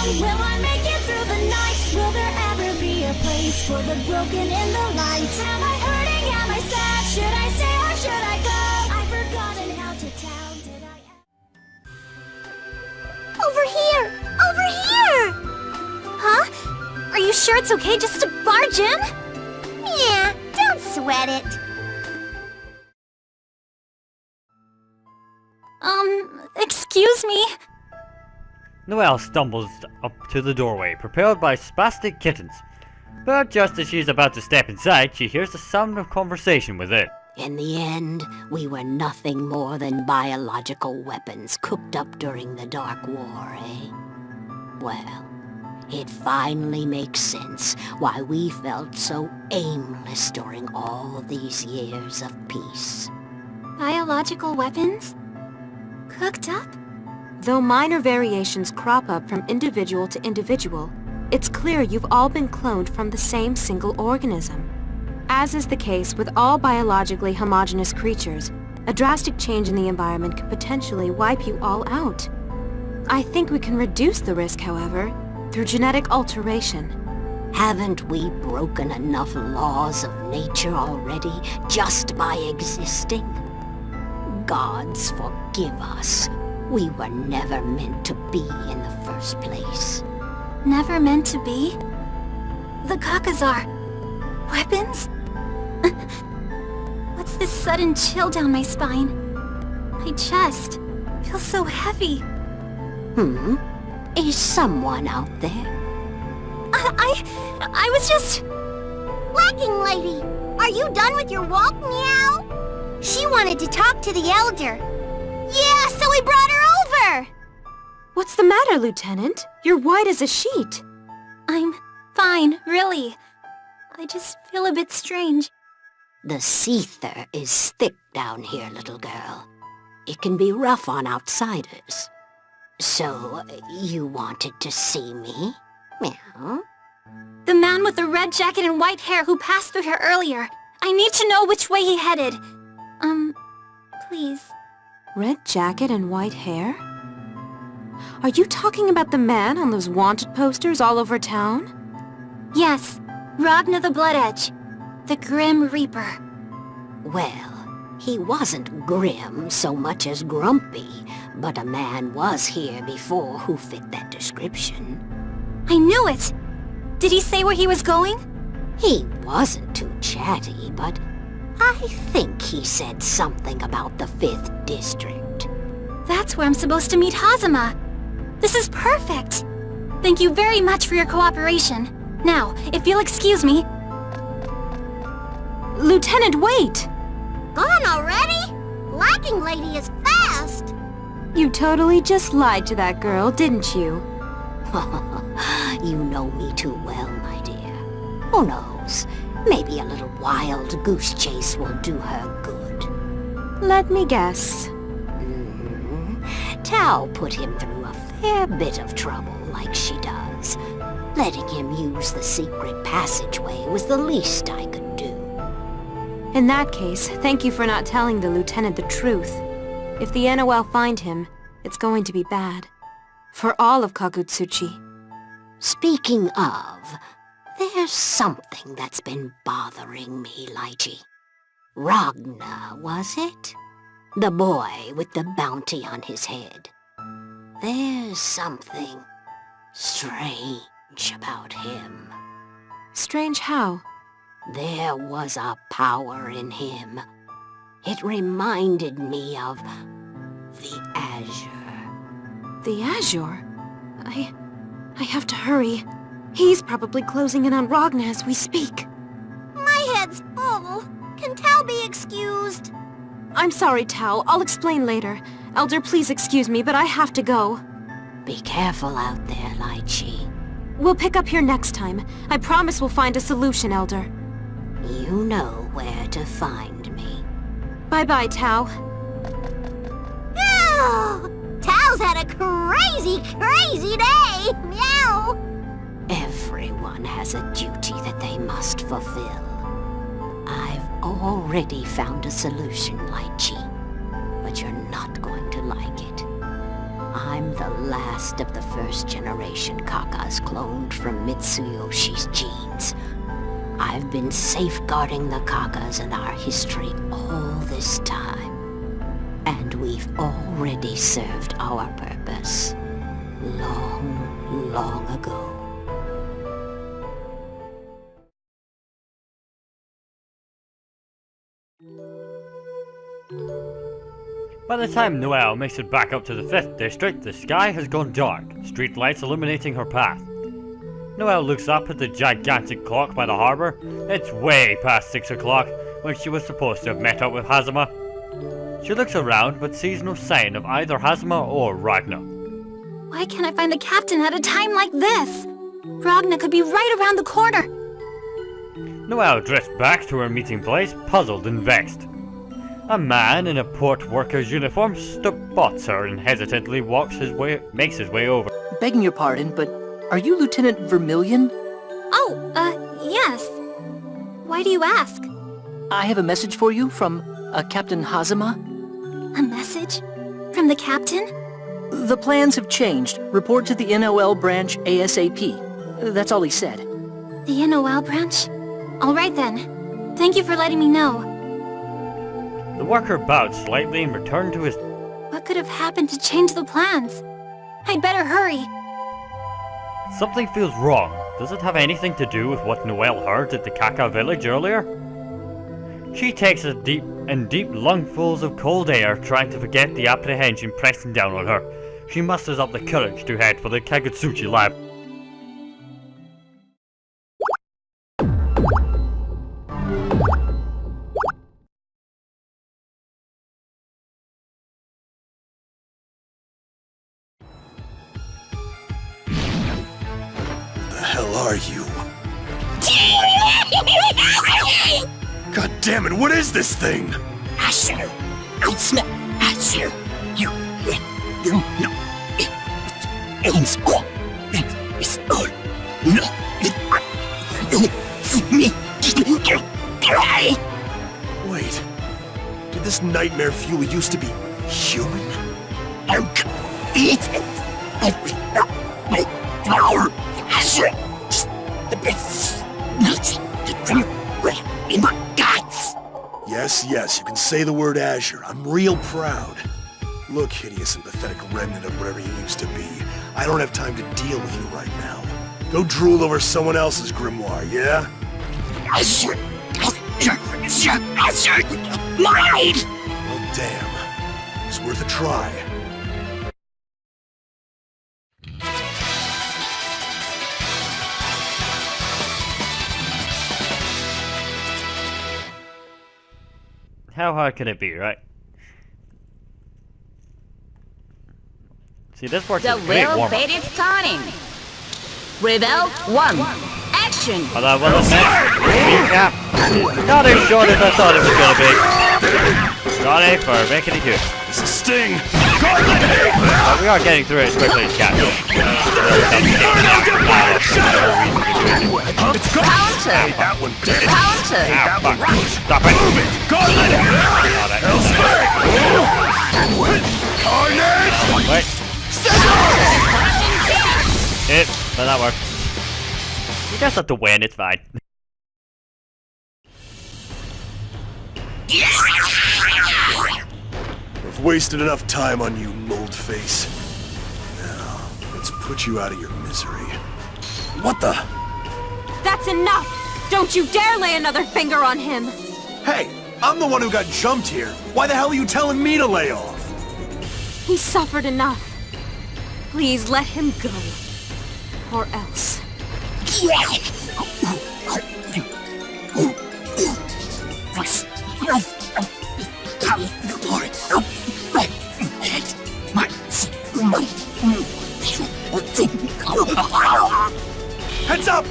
fight? Will I make it through the night? Will there ever be a place for the broken in the light? Am I hurting? Am I sad? Should I stay or should I go? I've forgotten how to tell. Did I... Over here! Over here! Huh? Are you sure it's okay just to barge in? Yeah, don't sweat it. Excuse me? Noelle stumbles up to the doorway, propelled by spastic kittens. But just as she's about to step inside, she hears the sound of conversation within. In the end, we were nothing more than biological weapons cooked up during the Dark War, eh? Well, it finally makes sense why we felt so aimless during all these years of peace. Biological weapons? Cooked up? Though minor variations crop up from individual to individual, it's clear you've all been cloned from the same single organism. As is the case with all biologically homogeneous creatures, a drastic change in the environment could potentially wipe you all out. I think we can reduce the risk, however, through genetic alteration. Haven't we broken enough laws of nature already just by existing? Gods forgive us. We were never meant to be in the first place. Never meant to be? The Kakazar. Weapons? What's this sudden chill down my spine? My chest feels so heavy. Is someone out there? I was just... Lacking Lady, are you done with your walk, meow? She wanted to talk to the Elder. Yeah, so we brought her over! What's the matter, Lieutenant? You're white as a sheet. I'm fine, really. I just feel a bit strange. The seether is thick down here, little girl. It can be rough on outsiders. So, you wanted to see me? Meow? The man with the red jacket and white hair who passed through here earlier. I need to know which way he headed. Please. Red jacket and white hair? Are you talking about the man on those wanted posters all over town? Yes, Ragna the Blood Edge. The Grim Reaper. Well, he wasn't grim so much as grumpy, but a man was here before who fit that description. I knew it! Did he say where he was going? He wasn't too chatty, but I think he said something about the 5th District. That's where I'm supposed to meet Hazama. This is perfect. Thank you very much for your cooperation. Now, if you'll excuse me... Lieutenant, wait! Gone already? Lacking Lady is fast! You totally just lied to that girl, didn't you? You know me too well, my dear. Who knows? Maybe a little wild goose chase will do her good. Let me guess. Tao put him through a fair bit of trouble, like she does. Letting him use the secret passageway was the least I could do. In that case, thank you for not telling the Lieutenant the truth. If the NOL find him, it's going to be bad. For all of Kagutsuchi. Speaking of, there's something that's been bothering me, Lychee. Ragna, was it? The boy with the bounty on his head. There's something strange about him. Strange how? There was a power in him. It reminded me of the Azure. The Azure? I have to hurry. He's probably closing in on Ragna as we speak. My head's full. Can Tao be excused? I'm sorry, Tao. I'll explain later. Elder, please excuse me, but I have to go. Be careful out there, Lychee. We'll pick up here next time. I promise we'll find a solution, Elder. You know where to find me. Bye-bye, Tao. Tao's had a crazy day! Meow! Everyone has a duty that they must fulfill. I've already found a solution, Lychee, but you're not going to like it. I'm the last of the first-generation Kakas cloned from Mitsuyoshi's genes. I've been safeguarding the Kakas and our history all this time. And we've already served our purpose. Long, long ago. By the time Noelle makes it back up to the 5th district, the sky has gone dark, street lights illuminating her path. Noelle looks up at the gigantic clock by the harbour. It's way past 6 o'clock, when she was supposed to have met up with Hazama. She looks around, but sees no sign of either Hazama or Ragna. Why can't I find the captain at a time like this? Ragna could be right around the corner. Noelle drifts back to her meeting place, puzzled and vexed. A man in a port worker's uniform spots her and hesitantly makes his way over. Begging your pardon, but are you Lieutenant Vermilion? Oh, yes. Why do you ask? I have a message for you from Captain Hazama. A message? From the captain? The plans have changed. Report to the NOL branch ASAP. That's all he said. The NOL branch? All right then. Thank you for letting me know. The worker bowed slightly and returned to his... What could have happened to change the plans? I'd better hurry. Something feels wrong. Does it have anything to do with what Noelle heard at the Kaka village earlier? She takes a deep lungfuls of cold air, trying to forget the apprehension pressing down on her. She musters up the courage to head for the Kagutsuchi lab. Are you? God damn it, what is this thing? Asher, it's me, Asher. You know, it's all, no, it's me. Wait, did this nightmare fuel used to be human? Eat power, Asher. The best nuts in my guts. Yes, you can say the word Azure. I'm real proud. Look, hideous and pathetic remnant of whatever you used to be. I don't have time to deal with you right now. Go drool over someone else's grimoire, yeah? Azure, mine! Well, damn. It's worth a try. How hard can it be, right? See, this works as a great warm-up. It's starting. Rebel 1. Action! Although, well, the next recap is not as short as I thought it was going to be. Sorry for making it here. It's a sting! But we are getting through it as quickly as possible. Counter! That one dead! Counter! Ah, fuck. Stop it! Move it! Gauntlet! Carnage! Wait. Hit. But that worked. You just have to win, it's fine. I've wasted enough time on you, mold face. Now, let's put you out of your misery. What the? That's enough! Don't you dare lay another finger on him! Hey, I'm the one who got jumped here. Why the hell are you telling me to lay off? He suffered enough. Please let him go. Or else. Heads up!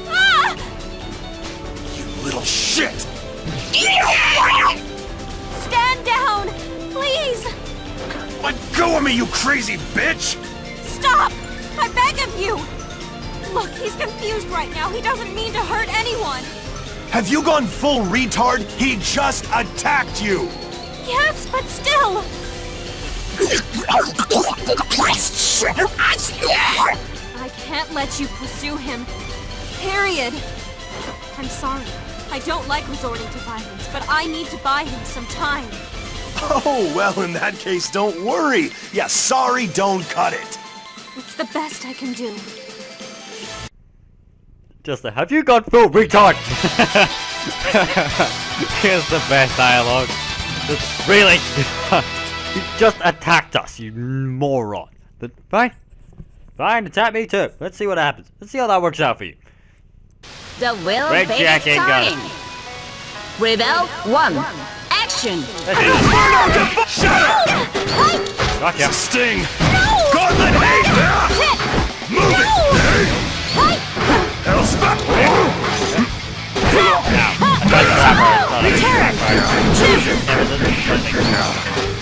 Ah! You little shit! Stand down! Please! Let go of me, you crazy bitch! Stop! I beg of you! Look, he's confused right now. He doesn't mean to hurt anyone. Have you gone full retard? He just attacked you! Yes, but still! I can't let you pursue him. Period. I'm sorry. I don't like resorting to violence, but I need to buy him some time. Oh, well, in that case, don't worry. Yeah, sorry, don't cut it. It's the best I can do. Just have you got full retard? Here's the best dialogue. Just, really? You just attacked us, you moron. But fine. Fine, attack me too. Let's see what happens. Let's see how that works out for you. The will Red be Jack ain't got it. starting. Rebel 1. Action. Shut up! Gotcha. Sting! Gauntlet hate! Move it! Elspeth!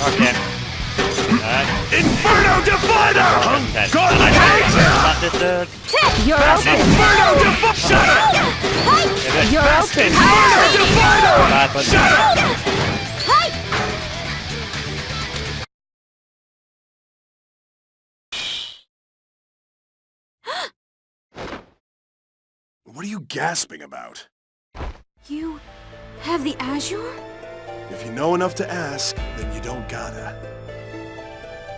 Okay. Inferno Divider! Gauntlet hate! Not this dude. You're open. Inferno Divider! Shut up! You're open. Inferno Divider! Bad, but Shut up! What are you gasping about? You have the Azure? If you know enough to ask, then you don't gotta.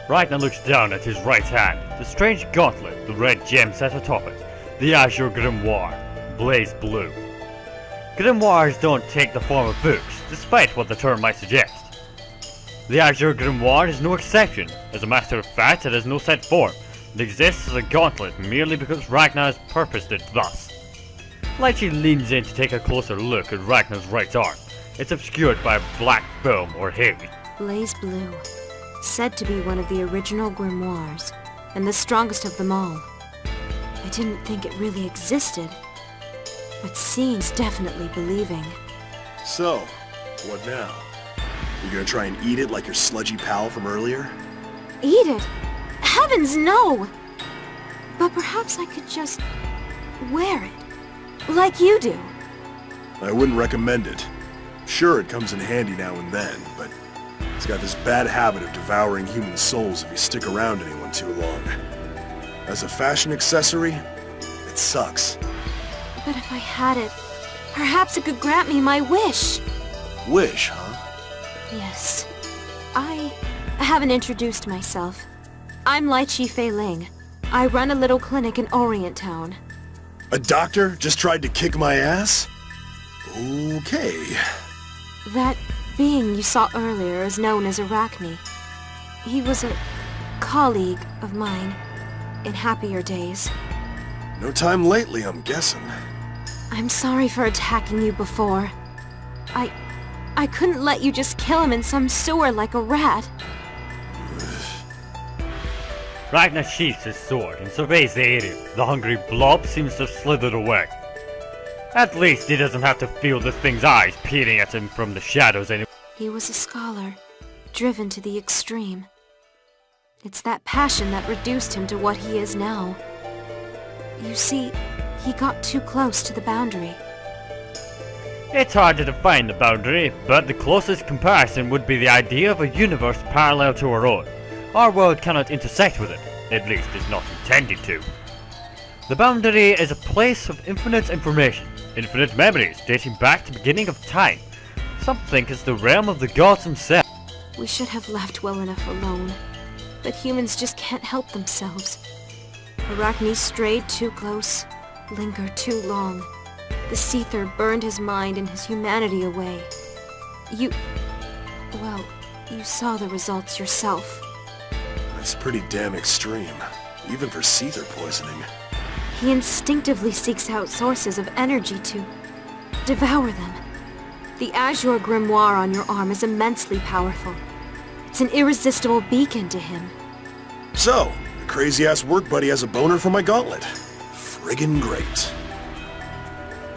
Ragnar looks down at his right hand. The strange gauntlet, the red gem set atop it. The Azure Grimoire, BlazBlue. Grimoires don't take the form of books, despite what the term might suggest. The Azure Grimoire is no exception. As a matter of fact, it has no set form. It exists as a gauntlet merely because Ragnar has purposed it thus. Lychee leans in to take a closer look at Ragnar's right arm. It's obscured by a black film or haze. BlazBlue. Said to be one of the original grimoires, and the strongest of them all. I didn't think it really existed, but seeing's definitely believing. So, what now? You gonna try and eat it like your sludgy pal from earlier? Eat it? Heavens, no! But perhaps I could just wear it, like you do. I wouldn't recommend it. Sure, it comes in handy now and then, but it's got this bad habit of devouring human souls if you stick around anyone too long. As a fashion accessory, it sucks. But if I had it, perhaps it could grant me my wish. Wish, huh? Yes. I haven't introduced myself. I'm Lychee Fei Ling. I run a little clinic in Orient Town. A doctor just tried to kick my ass? Okay. That being you saw earlier is known as Arachne. He was a colleague of mine in happier days. No time lately, I'm guessing. I'm sorry for attacking you before. I couldn't let you just kill him in some sewer like a rat. Ragnar sheaths his sword and surveys the area. The hungry blob seems to have slithered away. At least he doesn't have to feel the thing's eyes peering at him from the shadows anymore. He was a scholar, driven to the extreme. It's that passion that reduced him to what he is now. You see, he got too close to the boundary. It's hard to define the boundary, but the closest comparison would be the idea of a universe parallel to our own. Our world cannot intersect with it, at least is not intended to. The boundary is a place of infinite information, infinite memories dating back to the beginning of time. Some think it's the realm of the gods themselves. We should have left well enough alone, but humans just can't help themselves. Arachne strayed too close, lingered too long. The Seether burned his mind and his humanity away. You saw the results yourself. That's pretty damn extreme, even for Seether poisoning. He instinctively seeks out sources of energy to devour them. The Azure Grimoire on your arm is immensely powerful. It's an irresistible beacon to him. So, the crazy-ass work buddy has a boner for my gauntlet. Friggin' great.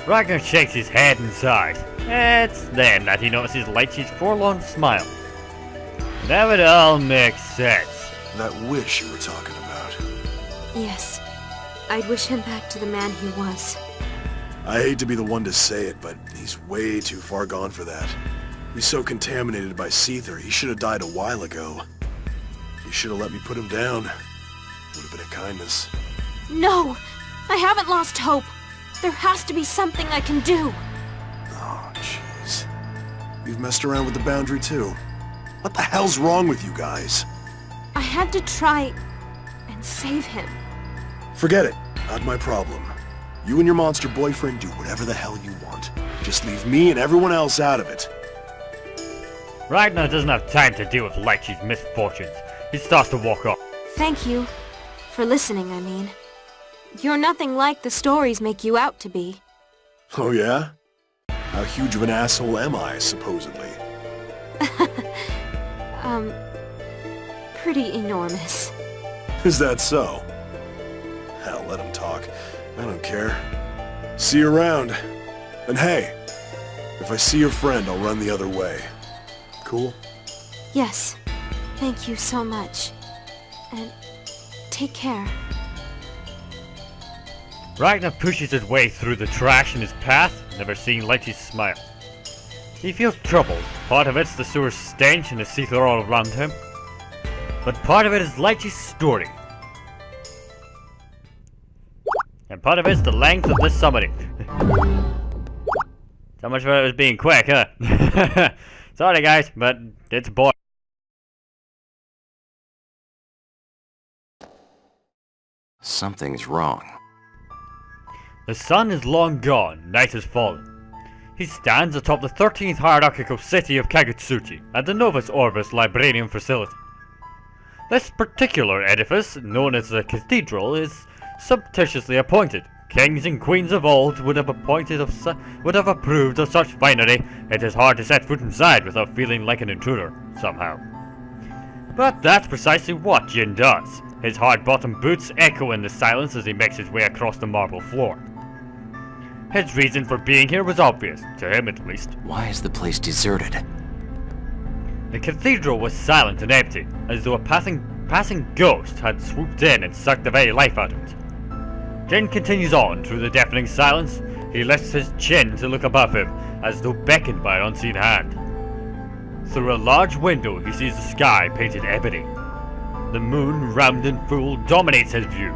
Ragnar shakes his head and sighs. It's then that he notices Lychee's forlorn smile. Now it all makes sense. That wish you were talking about. Yes. I'd wish him back to the man he was. I hate to be the one to say it, but he's way too far gone for that. He's so contaminated by Seether, he should have died a while ago. You should have let me put him down. Would have been a kindness. No! I haven't lost hope. There has to be something I can do. Oh, jeez. You've messed around with the boundary too. What the hell's wrong with you guys? I had to try and save him. Forget it. Not my problem. You and your monster boyfriend do whatever the hell you want. Just leave me and everyone else out of it. Ragnar doesn't have time to deal with Lychee's misfortunes. He starts to walk off. Thank you. For listening, I mean. You're nothing like the stories make you out to be. Oh yeah? How huge of an asshole am I, supposedly? Pretty enormous. Is that so? Hell, let him talk. I don't care. See you around. And hey, if I see your friend, I'll run the other way. Cool? Yes. Thank you so much. And take care. Ragnar pushes his way through the trash in his path, never seeing Lychee's smile. He feels troubled. Part of it's the sewer stench and the seether all around him. But part of it is Lychee's story. And part of it's the length of this summary. So much for it was being quick, huh? Sorry guys, but it's boring. Something's wrong. The sun is long gone, night has fallen. He stands atop the 13th hierarchical city of Kagutsuchi at the Novus Orbis Librarian Facility. This particular edifice, known as the Cathedral, is subtitiously appointed. Kings and queens of old would have approved of such finery. It is hard to set foot inside without feeling like an intruder, somehow. But that's precisely what Jin does. His hard-bottom boots echo in the silence as he makes his way across the marble floor. His reason for being here was obvious, to him at least. Why is the place deserted? The cathedral was silent and empty, as though a passing ghost had swooped in and sucked the very life out of it. Jin continues on through the deafening silence. He lifts his chin to look above him, as though beckoned by an unseen hand. Through a large window, he sees the sky painted ebony. The moon, round and full, dominates his view.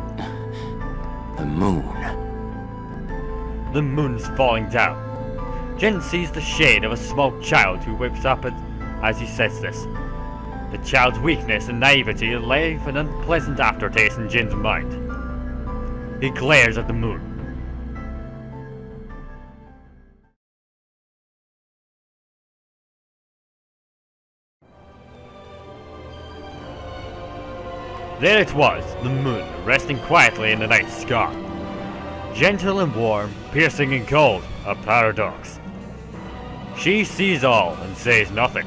The moon. The moon's falling down. Jin sees the shade of a small child who wakes up as he says this. The child's weakness and naivety leave an unpleasant aftertaste in Jin's mind. He glares at the moon. There it was, the moon, resting quietly in the night sky. Gentle and warm, piercing and cold, a paradox. She sees all and says nothing.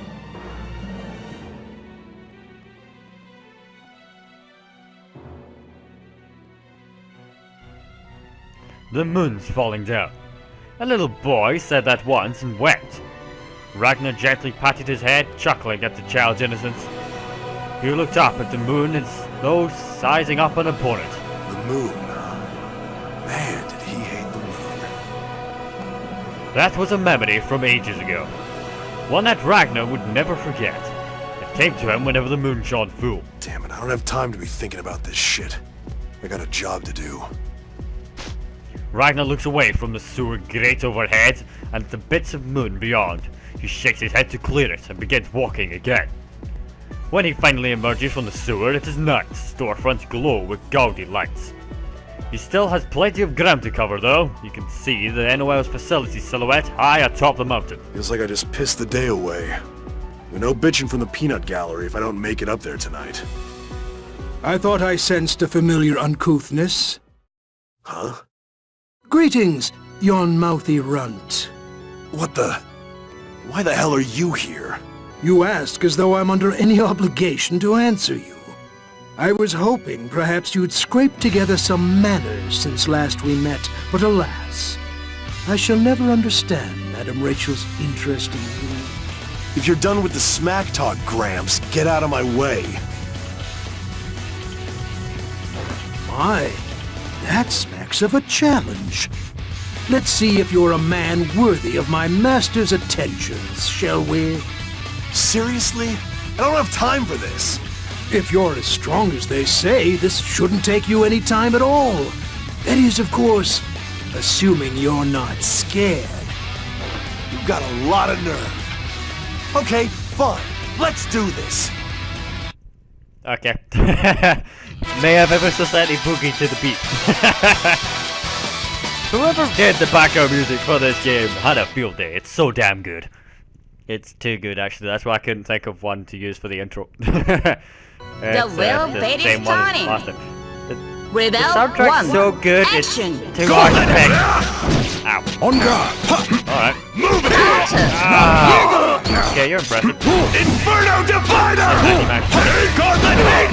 The moon's falling down. A little boy said that once and wept. Ragnar gently patted his head, chuckling at the child's innocence. He looked up at the moon as though sizing up an opponent. The moon, huh? Man, did he hate the moon. That was a memory from ages ago. One that Ragnar would never forget. It came to him whenever the moon shone full. Damn it, I don't have time to be thinking about this shit. I got a job to do. Ragnar looks away from the sewer grate overhead and the bits of moon beyond. He shakes his head to clear it and begins walking again. When he finally emerges from the sewer, it is night. Storefronts glow with gaudy lights. He still has plenty of ground to cover though. You can see the NOL's facility silhouette high atop the mountain. Feels like I just pissed the day away. No bitching from the peanut gallery if I don't make it up there tonight. I thought I sensed a familiar uncouthness. Huh? Greetings, yon mouthy runt. What the? Why the hell are you here? You ask as though I'm under any obligation to answer you. I was hoping perhaps you'd scrape together some manners since last we met, but alas, I shall never understand Madam Rachel's interest in you. If you're done with the smack talk, Gramps, get out of my way. My, that smacks of a challenge. Let's see if you're a man worthy of my master's attentions, shall we? Seriously? I don't have time for this. If you're as strong as they say, this shouldn't take you any time at all. That is, of course, assuming you're not scared. You've got a lot of nerve. Okay, fine. Let's do this. Okay. May have ever so slightly boogie to the beat. Whoever did the background music for this game had a field day. It's so damn good. It's too good, actually. That's why I couldn't think of one to use for the intro. The will bait is starting. The soundtrack's so good, Action. it's too hard to pick. Ow. On guard. Alright. Move it! Okay, you're impressive. Inferno Divider! Gauntlet Hate!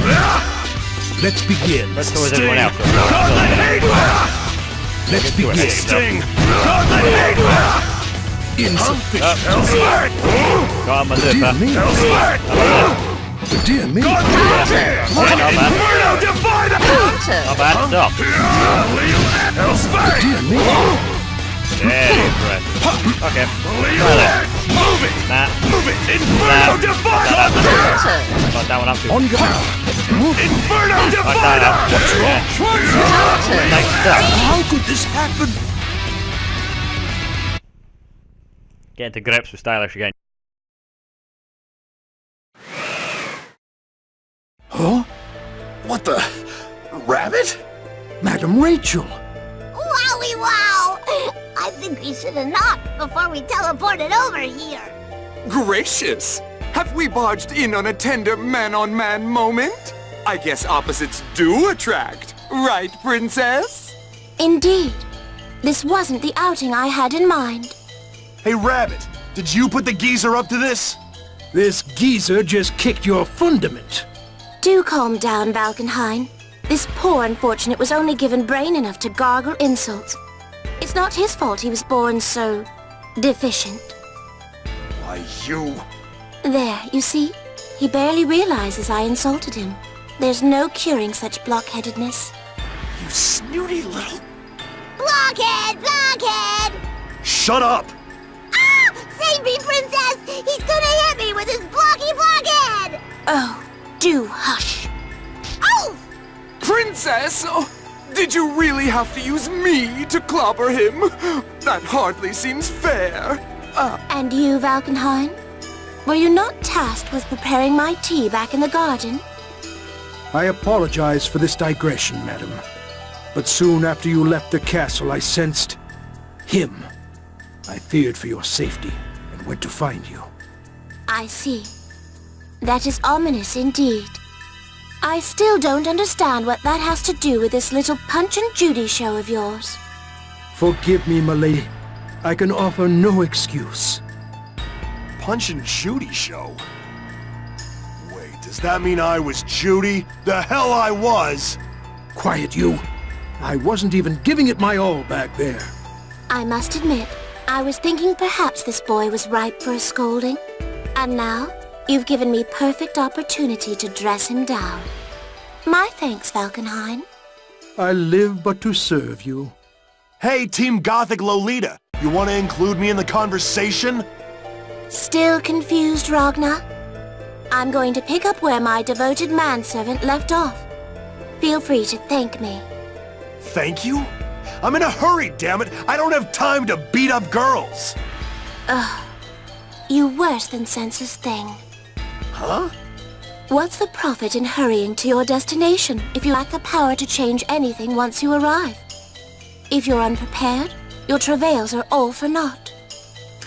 Let's begin. Let's go with everyone else. Gauntlet Hate! Let's begin. Sting! Gauntlet Hate! Elsewhere! Got my lip, Dear me. Elsewhere! Dear me. Inferno Divider! Not bad stuff. Elsewhere! Dear me. Very impressive. Okay. Try that. Move it! Nah. Move it! Inferno Divider! Got that one up too. On guard. Inferno Got that Divider! up. Yeah. Nice stuff. How could this happen? Getting to grips with stylish again. Huh? What the? Rabbit? Madam Rachel. Wowie wow! I think we should have knocked before we teleported over here. Gracious! Have we barged in on a tender man-on-man moment? I guess opposites do attract, right, Princess? Indeed. This wasn't the outing I had in mind. Hey, Rabbit, did you put the geezer up to this? This geezer just kicked your fundament. Do calm down, Valkenhayn. This poor unfortunate was only given brain enough to gargle insults. It's not his fault he was born so deficient. Why, you... There, you see? He barely realizes I insulted him. There's no curing such blockheadedness. You snooty little... Blockhead! Blockhead! Shut up! Ah! Save me, Princess! He's gonna hit me with his blocky blockhead! Oh, do hush. Oh! Princess! Oh, did you really have to use me to clobber him? That hardly seems fair. And you, Valkenhayn? Were you not tasked with preparing my tea back in the garden? I apologize for this digression, madam. But soon after you left the castle, I sensed... him. I feared for your safety and went to find you. I see. That is ominous indeed. I still don't understand what that has to do with this little Punch and Judy show of yours. Forgive me, milady. I can offer no excuse. Punch and Judy show? Wait, does that mean I was Judy? The hell I was! Quiet, you. I wasn't even giving it my all back there. I must admit, I was thinking perhaps this boy was ripe for a scolding. And now, you've given me perfect opportunity to dress him down. My thanks, Valkenhayn. I live but to serve you. Hey, Team Gothic Lolita! You want to include me in the conversation? Still confused, Ragnar? I'm going to pick up where my devoted manservant left off. Feel free to thank me. Thank you? I'm in a hurry, damn it! I don't have time to beat up girls! Ugh. You worse than senseless thing. Huh? What's the profit in hurrying to your destination if you lack the power to change anything once you arrive? If you're unprepared, your travails are all for naught.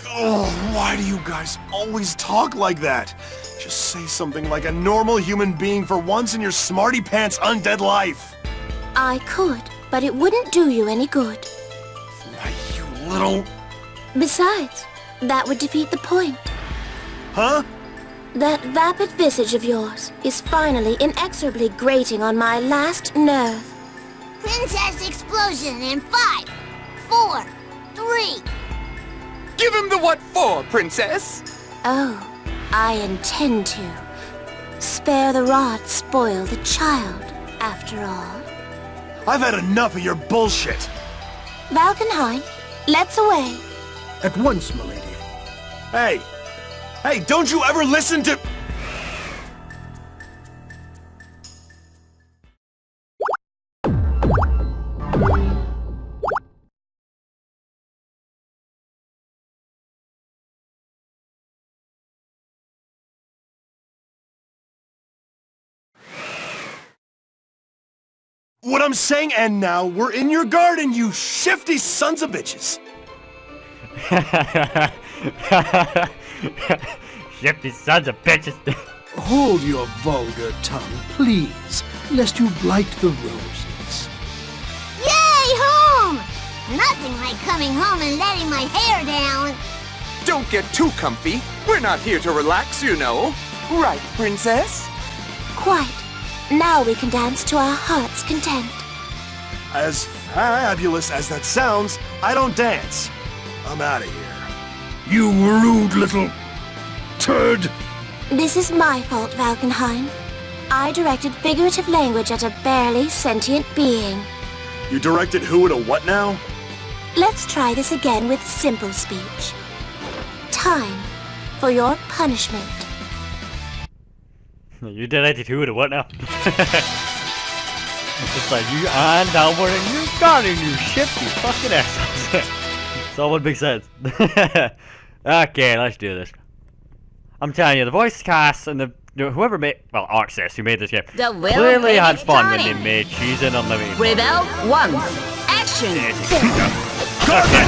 Oh, why do you guys always talk like that? Just say something like a normal human being for once in your smarty-pants undead life. I could, but it wouldn't do you any good. Why, you little... Besides, that would defeat the point. Huh? That vapid visage of yours is finally inexorably grating on my last nerve. Princess explosion in 5, 4, 3. Give him the what for, Princess? Oh, I intend to. Spare the rod, spoil the child, after all. I've had enough of your bullshit. Valkenhayn, let's away. At once, milady. Hey! Hey, don't you ever listen to... What I'm saying, and now we're in your garden, you shifty sons of bitches. Shifty sons of bitches. Hold your vulgar tongue, please, lest you blight the roses. Yay, home! Nothing like coming home and letting my hair down. Don't get too comfy. We're not here to relax, you know. Right, princess? Quite. Now we can dance to our heart's content. As fabulous as that sounds, I don't dance. I'm out of here. You rude little turd. This is my fault, Valkenheim. I directed figurative language at a barely sentient being. You directed who at a what now? Let's try this again with simple speech. Time for your punishment. You directed who to what now? It's like, you are now we're in your garden, you shifty fucking assholes. It's all one big sense. Okay, let's do this. I'm telling you, the voice cast and whoever made, well, Arxis, who made this game, clearly had fun when they made Cheese and Unlimited. Rebel 1. Action. Okay.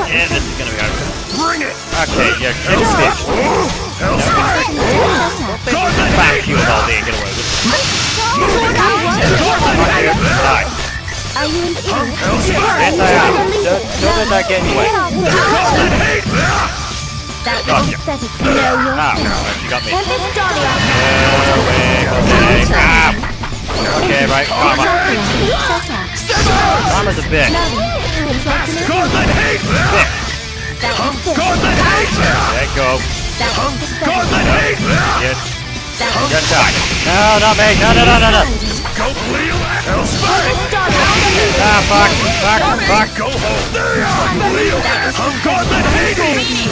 Yeah, this is gonna be hard. Bring it! Okay, you're shitty bitch. Back you all day and get away with it. Die. Are you in fear? Yes, I am. Don't let that get in the way. Gotcha. Ah, she got me. Okay, right, Karma. Karma's a bitch. Let go. Yes. Good time. No, not me. No. Ah, fuck. Go home.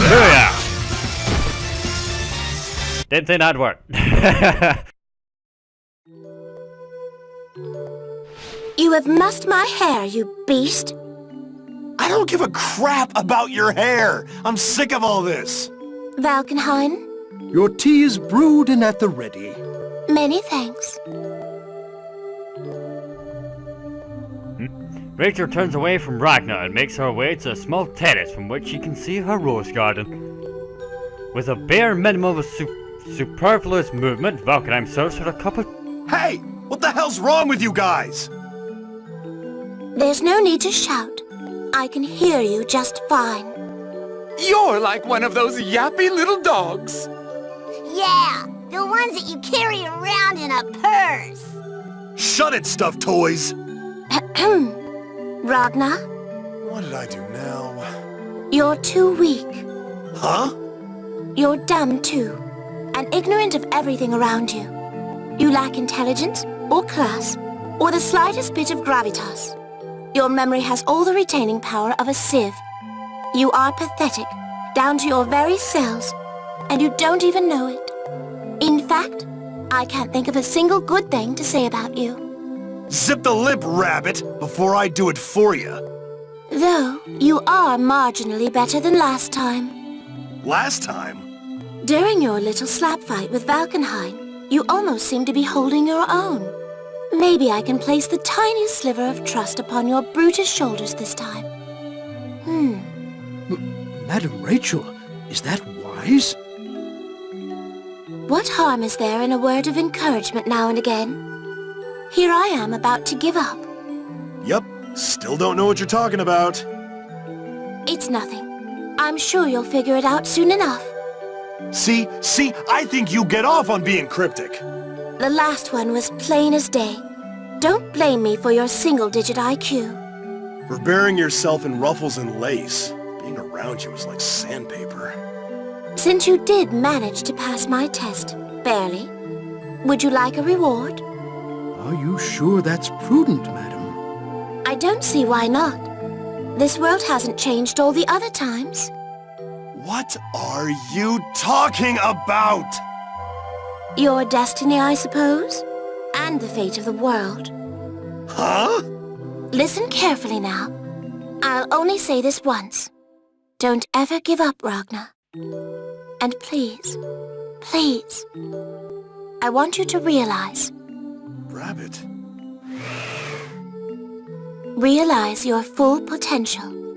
Booyah. Didn't think that'd work. You have mussed my hair, you beast. I don't give a crap about your hair. I'm sick of all this. Valkenheim, Your tea is brewed and at the ready. many thanks. Rachel turns away from Ragnar and makes her way to a small terrace from which she can see her rose garden. With a bare minimum of superfluous movement, Valkenheim serves her a cup of... Hey! What the hell's wrong with you guys? There's no need to shout. I can hear you just fine. You're like one of those yappy little dogs. Yeah, the ones that you carry around in a purse. Shut it, stuffed toys! Ragnar, What did I do now? you're too weak. Huh? You're dumb too, and ignorant of everything around you. You lack intelligence, or class, or the slightest bit of gravitas. Your memory has all the retaining power of a sieve. You are pathetic, down to your very cells, and you don't even know it. In fact, I can't think of a single good thing to say about you. Zip the lip, rabbit, before I do it for you. Though, you are marginally better than last time. Last time? During your little slap fight with Valkenheim, you almost seem to be holding your own. Maybe I can place the tiniest sliver of trust upon your brutish shoulders this time. Madam Rachel, is that wise? What harm is there in a word of encouragement now and again? Here I am about to give up. Yup, still don't know what you're talking about. It's nothing. I'm sure you'll figure it out soon enough. See, I think you get off on being cryptic. The last one was plain as day. Don't blame me for your single-digit IQ. For burying yourself in ruffles and lace. Being around you is like sandpaper. Since you did manage to pass my test, barely, would you like a reward? Are you sure that's prudent, madam? I don't see why not. This world hasn't changed all the other times. What are you talking about? Your destiny, I suppose, and the fate of the world. Huh? Listen carefully now. I'll only say this once. Don't ever give up, Ragnar. And please, please, I want you to realize... Rabbit. Realize your full potential.